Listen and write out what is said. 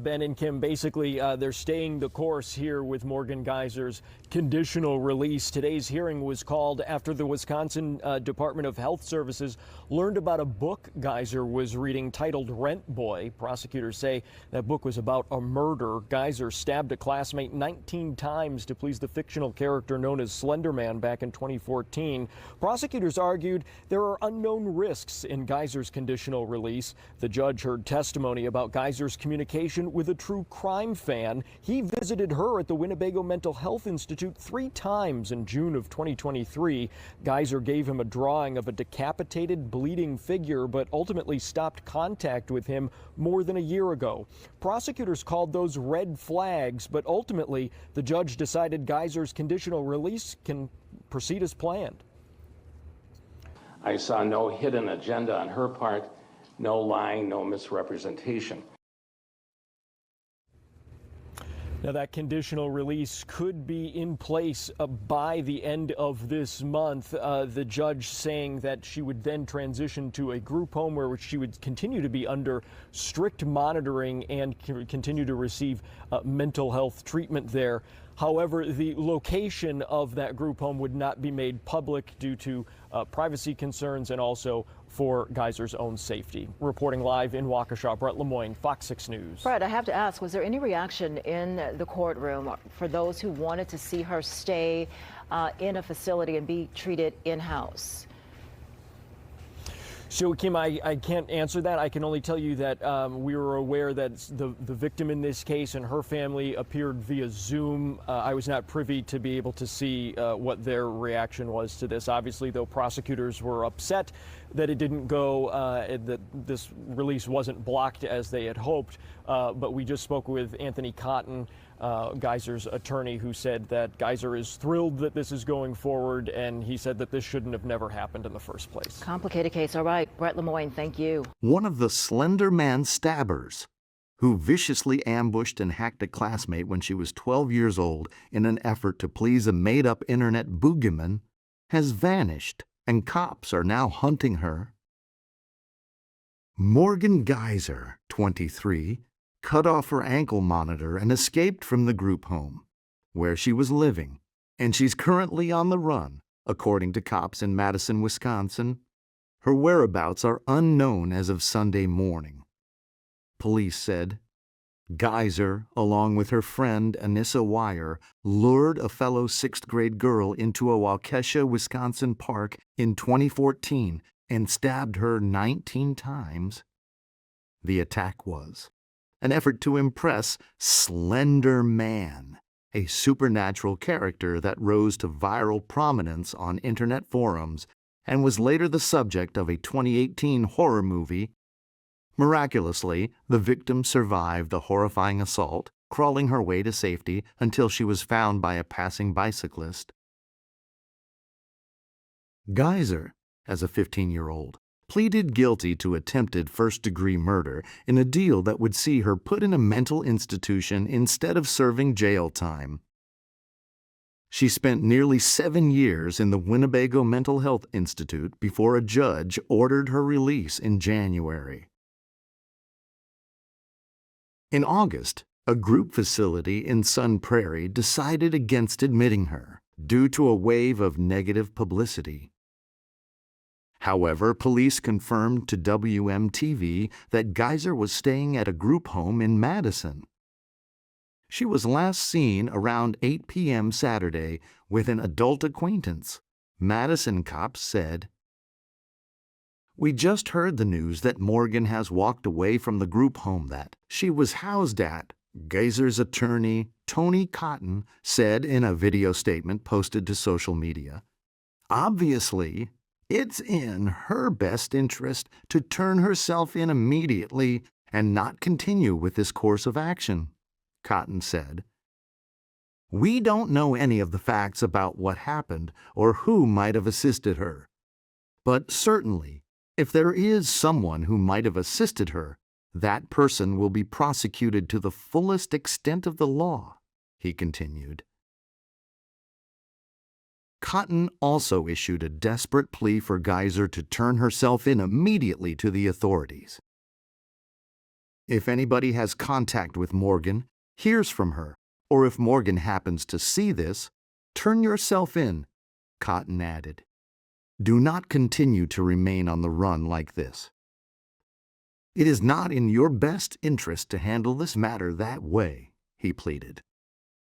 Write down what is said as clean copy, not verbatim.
Ben and Kim, basically they're staying the course here with Morgan Geyser's conditional release. Today's hearing was called after the Wisconsin Department of Health Services learned about a book Geyser was reading titled Rent Boy. Prosecutors say that book was about a murder. Geyser stabbed a classmate 19 times to please the fictional character known as Slender Man back in 2014. Prosecutors argued there are unknown risks in Geyser's conditional release. The judge heard testimony about Geyser's communication with a true crime fan. He visited her at the Winnebago Mental Health Institute 3 times in June of 2023. Geyser gave him a drawing of a decapitated, bleeding figure, but ultimately stopped contact with him more than a year ago. Prosecutors called those red flags, but ultimately the judge decided Geyser's conditional release can proceed as planned. I saw no hidden agenda on her part, no lying, no misrepresentation. Now, that conditional release could be in place by the end of this month. The judge saying that she would then transition to a group home where she would continue to be under strict monitoring and continue to receive mental health treatment there. However, the location of that group home would not be made public due to privacy concerns and also for Geyser's own safety. Reporting live in Waukesha, Brett Lemoyne, Fox 6 News. Brett, I have to ask, was there any reaction in the courtroom for those who wanted to see her stay in a facility and be treated in-house? So, Kim, I can't answer that. I can only tell you that we were aware that the victim in this case and her family appeared via Zoom. I was not privy to be able to see what their reaction was to this. Obviously, though, prosecutors were upset that it didn't go, that this release wasn't blocked as they had hoped. But we just spoke with Anthony Cotton, Geyser's attorney, who said that Geyser is thrilled that this is going forward, and he said that this shouldn't have never happened in the first place. Complicated case. All right, Brett Lemoyne, thank you. One of the Slender Man stabbers, who viciously ambushed and hacked a classmate when she was 12 years old in an effort to please a made-up internet boogeyman, has vanished, and cops are now hunting her. Morgan Geyser, 23, cut off her ankle monitor and escaped from the group home where she was living, and she's currently on the run, according to cops in Madison, Wisconsin. Her whereabouts are unknown as of Sunday morning. Police said Geyser, along with her friend Anissa Wire, lured a fellow 6th-grade girl into a Waukesha, Wisconsin park in 2014 and stabbed her 19 times. The attack was an effort to impress Slender Man, a supernatural character that rose to viral prominence on internet forums and was later the subject of a 2018 horror movie. Miraculously, the victim survived the horrifying assault, crawling her way to safety until she was found by a passing bicyclist. Geyser, as a 15-year-old, pleaded guilty to attempted first-degree murder in a deal that would see her put in a mental institution instead of serving jail time. She spent nearly 7 years in the Winnebago Mental Health Institute before a judge ordered her release in January. In August, a group facility in Sun Prairie decided against admitting her due to a wave of negative publicity. However, police confirmed to WMTV that Geyser was staying at a group home in Madison. She was last seen around 8 p.m. Saturday with an adult acquaintance, Madison cops said. We just heard the news that Morgan has walked away from the group home that she was housed at, Geyser's attorney, Tony Cotton, said in a video statement posted to social media. Obviously, it's in her best interest to turn herself in immediately and not continue with this course of action, Cotton said. We don't know any of the facts about what happened or who might have assisted her. But certainly, if there is someone who might have assisted her, that person will be prosecuted to the fullest extent of the law, he continued. Cotton also issued a desperate plea for Geyser to turn herself in immediately to the authorities. If anybody has contact with Morgan, hears from her, or if Morgan happens to see this, turn yourself in, Cotton added. Do not continue to remain on the run like this. It is not in your best interest to handle this matter that way, he pleaded.